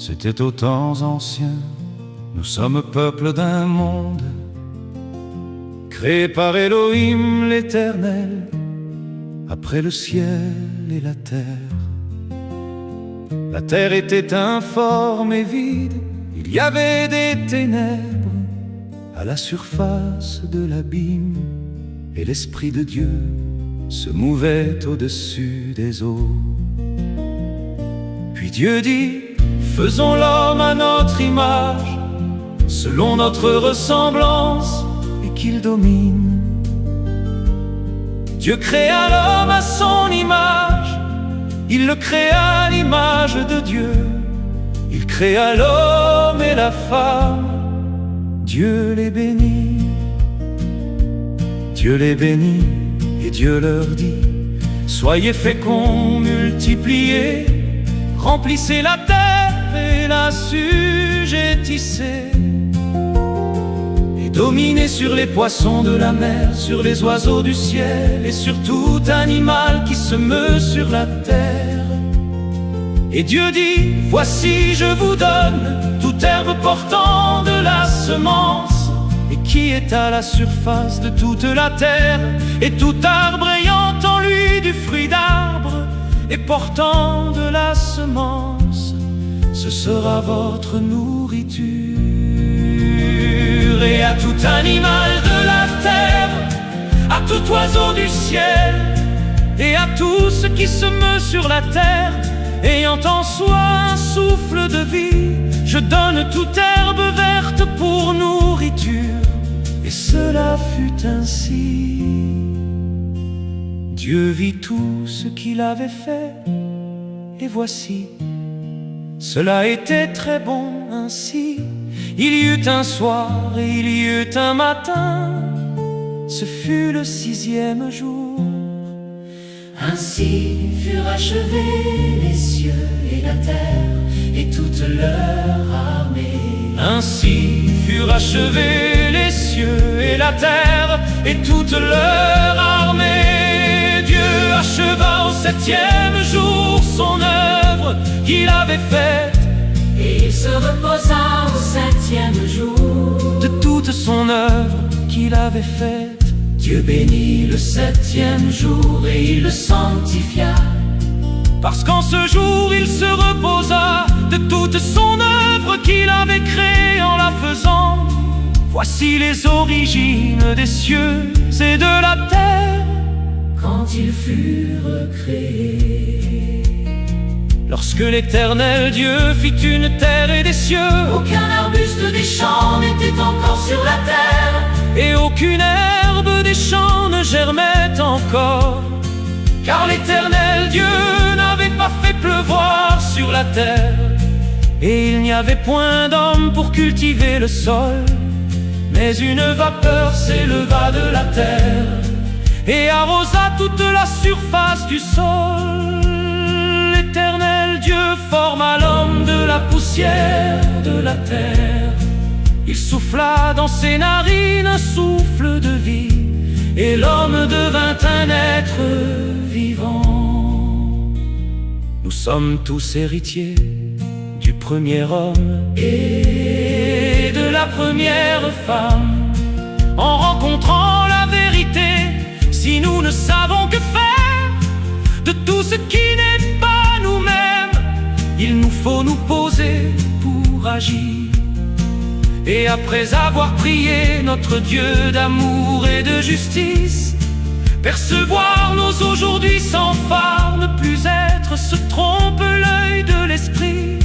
C'était aux temps anciens, nous sommes peuple d'un monde créé par Elohim l'Éternel, après le ciel et la terre. La terre était informe et vide, il y avait des ténèbres à la surface de l'abîme, et l'Esprit de Dieu se mouvait au-dessus des eaux. Puis Dieu dit: faisons l'homme à notre image, selon notre ressemblance, et qu'il domine. Dieu créa l'homme à son image, il le créa à l'image de Dieu. Il créa l'homme et la femme, Dieu les bénit. Dieu les bénit et Dieu leur dit: soyez féconds, multipliez, remplissez la terre et l'assujettissez, et dominez sur les poissons de la mer, sur les oiseaux du ciel et sur tout animal qui se meut sur la terre. Et Dieu dit: voici, je vous donne toute herbe portant de la semence, et qui est à la surface de toute la terre, et tout arbre ayant en lui du fruit d'arbre et portant de la semence, ce sera votre nourriture. Et à tout animal de la terre, à tout oiseau du ciel, et à tout ce qui se meut sur la terre, ayant en soi un souffle de vie, je donne toute herbe verte pour nourriture. Et cela fut ainsi. Dieu vit tout ce qu'il avait fait, et voici, cela était très bon ainsi. Il y eut un soir et il y eut un matin, ce fut le 6e jour. Ainsi furent achevés les cieux et la terre et toute leur armée. Ainsi furent achevés les cieux et la terre et toute leur armée. Dieu acheva au 7e jour son œuvre qu'il avait faite, et il se reposa au 7e jour de toute son œuvre qu'il avait faite. Dieu bénit le 7e jour et il le sanctifia, parce qu'en ce jour il se reposa de toute son œuvre qu'il avait créée en la faisant. Voici les origines des cieux et de la terre, quand ils furent créés. Lorsque l'Éternel Dieu fit une terre et des cieux, aucun arbuste des champs n'était encore sur la terre, et aucune herbe des champs ne germait encore, car l'Éternel Dieu n'avait pas fait pleuvoir sur la terre, et il n'y avait point d'homme pour cultiver le sol. Mais une vapeur s'éleva de la terre et arrosa toute la surface du sol. L'Éternel Dieu forma l'homme de la poussière de la terre. Il souffla dans ses narines un souffle de vie, et l'homme devint un être vivant. Nous sommes tous héritiers du premier homme et de la première femme. En rencontrant la vérité, si nous ne savons que faire de tout ce qui n'est pas nous-mêmes, il nous faut nous poser pour agir. Et après avoir prié notre Dieu d'amour et de justice, percevoir nos aujourd'hui sans phare, ne plus être ce trompe-l'œil de l'esprit,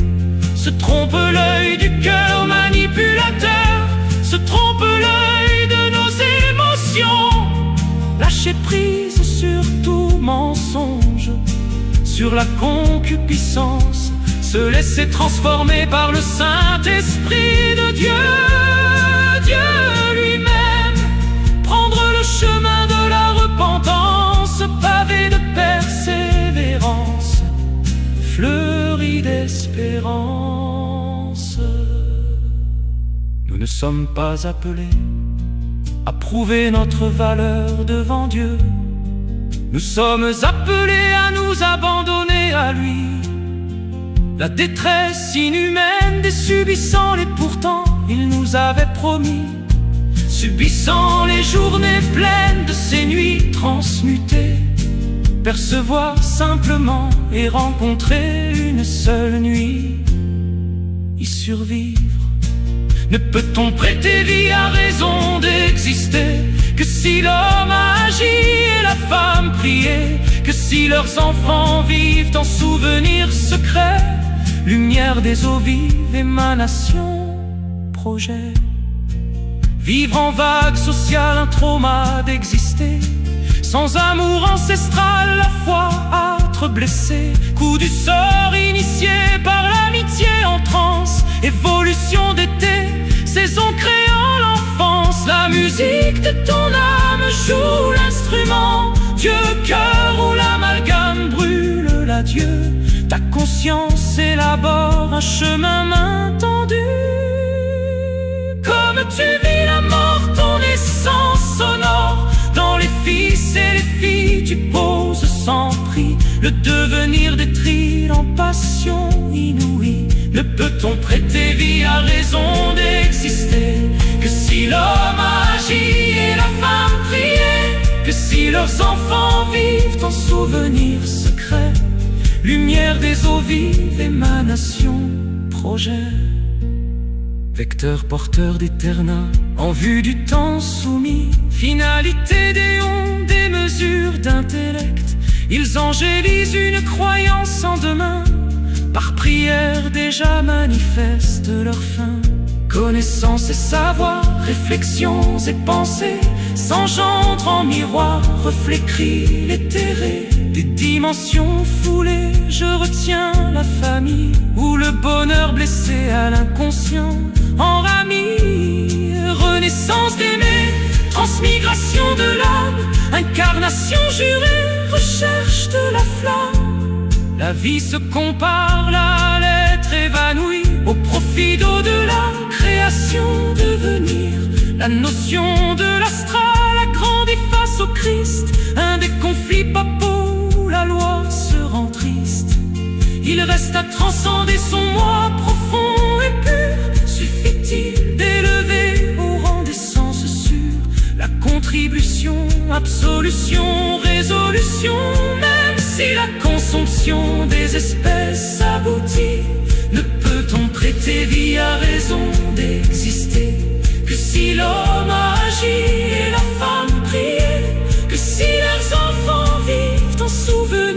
se trompe l'œil du cœur manipulateur, se trompe l'œil de nos émotions. Lâcher prise sur tout mensonge, sur la concupiscence, se laisser transformer par le Saint-Esprit de Dieu. Dieu lui-même, prendre le chemin de la repentance, pavé de persévérance, fleuri d'espérance. Nous ne sommes pas appelés à prouver notre valeur devant Dieu. Nous sommes appelés à nous abandonner à lui, La détresse inhumaine des subissants, et pourtant il nous avait promis, subissant les journées pleines de ces nuits transmutées, percevoir simplement et rencontrer une seule nuit, y survivre. Ne peut-on prêter vie à raison d'exister que si l'homme a agi et la femme prié, que si leurs enfants vivent en souvenirs secrets, lumière des eaux vives, émanation, projet. Vivre en vague sociale, un trauma d'exister, sans amour ancestral, la foi âtre blessé, coup du sort initié par l'amitié en transe, évolution d'été, saison créant l'enfance. La musique de ton âme joue l'instrument, Dieu, cœur où l'amalgame brûle l'adieu. Ta conscience élabore un chemin main tendue. Comme tu vis la mort, ton essence sonore, dans les fils et les filles tu poses sans prix le devenir des trilles en passion inouïe. Ne peut-on prêter vie à raison d'exister que si l'homme a agi et la femme prié, que si leurs enfants vivent en souvenirs secrets, lumière des eaux vives, émanation, projet. Vecteur porteur d'éternel, en vue du temps soumis, finalité des ondes, des mesures d'intellect. Ils angélisent une croyance en demain, par prière déjà manifestent leur fin. Connaissance et savoir, réflexions et pensées, s'engendrent en miroir, reflet cri l'éthéré. Des dimensions foulées, je retiens la famille, où le bonheur blessé à l'inconscient en ramille. Renaissance d'aimer, transmigration de l'âme, incarnation jurée, recherche de la flamme. La vie se compare à l'être évanoui, au profit d'au-delà, création, devenir. La notion de l'astral agrandit face au Christ, un des conflits papaux où la loi se rend triste. Il reste à transcender son moi profond et pur. Suffit-il d'élever au rang des sens sûrs la contribution, absolution, résolution? Même si la consomption des espèces aboutit, ne peut-on prêter vie à raison d'exister que si l'homme a agi